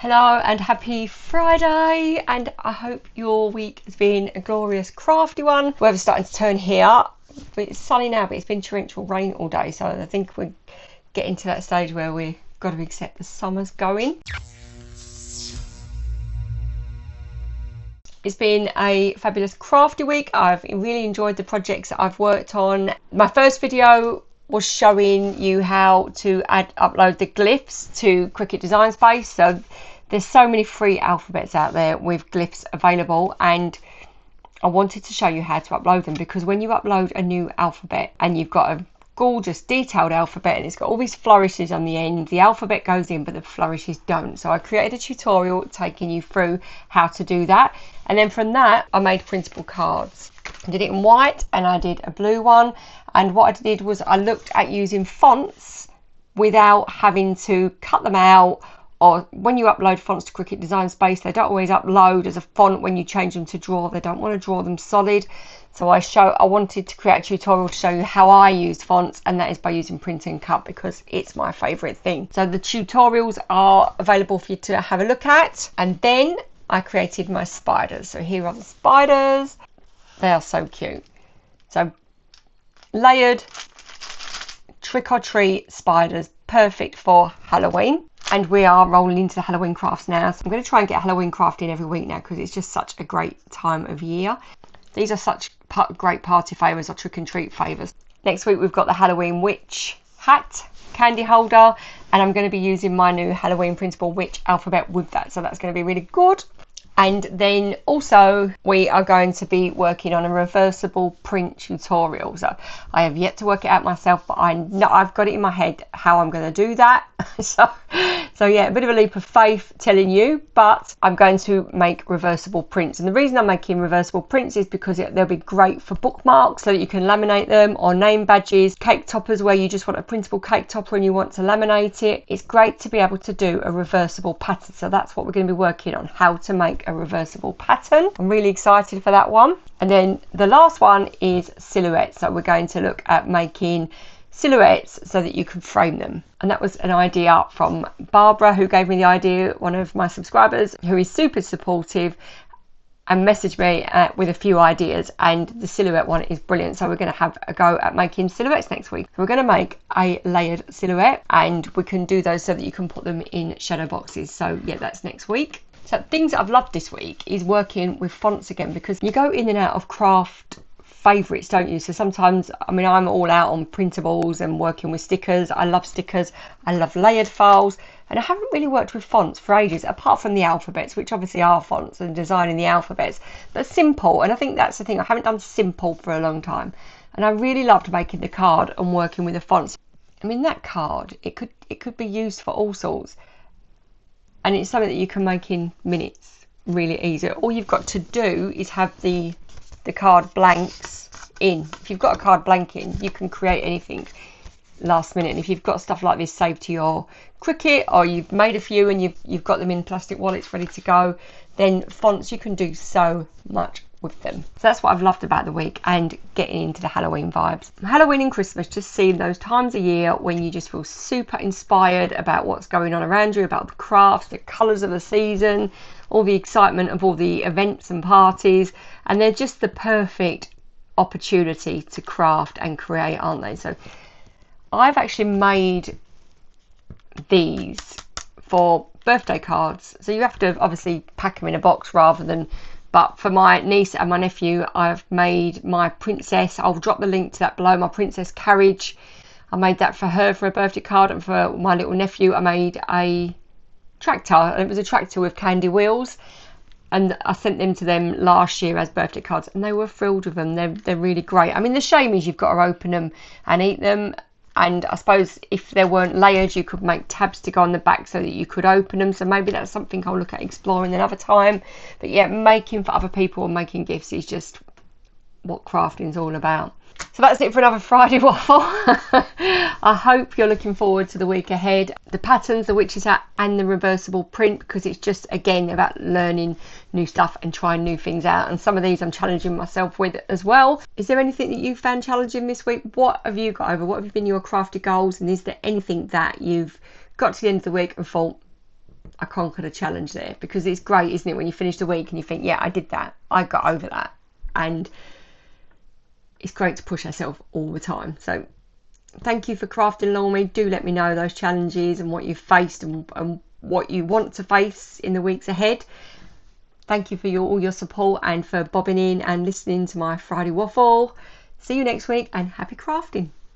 Hello and happy Friday, and I hope your week has been a glorious crafty one. Weather's starting to turn here. It's sunny now, but it's been torrential rain all day, so I think we're getting to that stage where we've got to accept the summer's going. It's been a fabulous crafty week. I've really enjoyed the projects that I've worked on. My first video was showing you how to upload the glyphs to Cricut Design Space. So there's so many free alphabets out there with glyphs available, and I wanted to show you how to upload them, because when you upload a new alphabet and you've got a gorgeous detailed alphabet and it's got all these flourishes on the end, the alphabet goes in but the flourishes don't. So I created a tutorial taking you through how to do that, and then from that I made printable cards. I did it in white and I did a blue one, and what I did was I looked at using fonts without having to cut them out. Or when you upload fonts to Cricut Design Space, they don't always upload as a font when you change them to draw. They don't want to draw them solid. So I wanted to create a tutorial to show you how I use fonts, and that is by using print and cut, because it's my favourite thing. So the tutorials are available for you to have a look at. And then I created my spiders. So here are the spiders. They are so cute. So layered trick or treat spiders, perfect for Halloween. And we are rolling into the Halloween crafts now. So I'm going to try and get Halloween craft in every week now, because it's just such a great time of year. These are such great party favours, or trick and treat favours. Next week we've got the Halloween witch hat, candy holder, and I'm going to be using my new Halloween printable witch alphabet with that. So that's going to be really good. And then also we are going to be working on a reversible print tutorial. So I have yet to work it out myself, but I know I've got it in my head how I'm going to do that. So yeah, a bit of a leap of faith telling you, but I'm going to make reversible prints. And the reason I'm making reversible prints is because they'll be great for bookmarks, so that you can laminate them, or name badges, cake toppers where you just want a printable cake topper and you want to laminate it. It's great to be able to do a reversible pattern. So that's what we're going to be working on, how to make a reversible pattern. I'm really excited for that one. And then the last one is silhouettes. So we're going to look at making silhouettes so that you can frame them. And that was an idea from Barbara, who gave me the idea, one of my subscribers, who is super supportive, and messaged me with a few ideas, and the silhouette one is brilliant. So we're going to have a go at making silhouettes next week. We're going to make a layered silhouette, and we can do those so that you can put them in shadow boxes. So yeah, that's next week. So things that I've loved this week is working with fonts again, because you go in and out of craft favourites, don't you? So sometimes, I mean, I'm all out on printables and working with stickers. I love stickers, I love layered files, and I haven't really worked with fonts for ages, apart from the alphabets, which obviously are fonts, and designing the alphabets, but simple. And I think that's the thing, I haven't done simple for a long time, and I really loved making the card and working with the fonts. I mean, that card, it could be used for all sorts, and it's something that you can make in minutes, really easy. All you've got to do is have the card blanks in. If you've got a card blank in, you can create anything last minute. And if you've got stuff like this saved to your Cricut, or you've made a few and you've got them in plastic wallets ready to go, then fonts, you can do so much with them. So that's what I've loved about the week, and getting into the Halloween vibes. Halloween and Christmas just seem those times a year when you just feel super inspired about what's going on around you, about the crafts, the colours of the season, all the excitement of all the events and parties, and they're just the perfect opportunity to craft and create, aren't they? So I've actually made these for birthday cards. So you have to obviously pack them in a box rather than, but for my niece and my nephew, I've made my princess, I'll drop the link to that below, my princess carriage. I made that for her for a birthday card, and for my little nephew I made a tractor, and it was a tractor with candy wheels, and I sent them to them last year as birthday cards, and they were thrilled with them. They're really great. I mean, the shame is you've got to open them and eat them, and I suppose if they weren't layered, you could make tabs to go on the back so that you could open them. So maybe that's something I'll look at exploring another time. But yeah, making for other people and making gifts is just what crafting's all about. So that's it for another Friday waffle. I hope you're looking forward to the week ahead. The patterns, the witches hat, and the reversible print, because it's just, again, about learning new stuff and trying new things out. And some of these I'm challenging myself with as well. Is there anything that you found challenging this week? What have you got over? What have been your crafty goals? And is there anything that you've got to the end of the week and thought, I conquered a challenge there, because it's great, isn't it, when you finish the week and you think, yeah, I did that, I got over that. And it's great to push ourselves all the time. So thank you for crafting along with me. Do let me know those challenges and what you've faced and what you want to face in the weeks ahead. Thank you for all your support and for bobbing in and listening to my Friday waffle. See you next week, and happy crafting.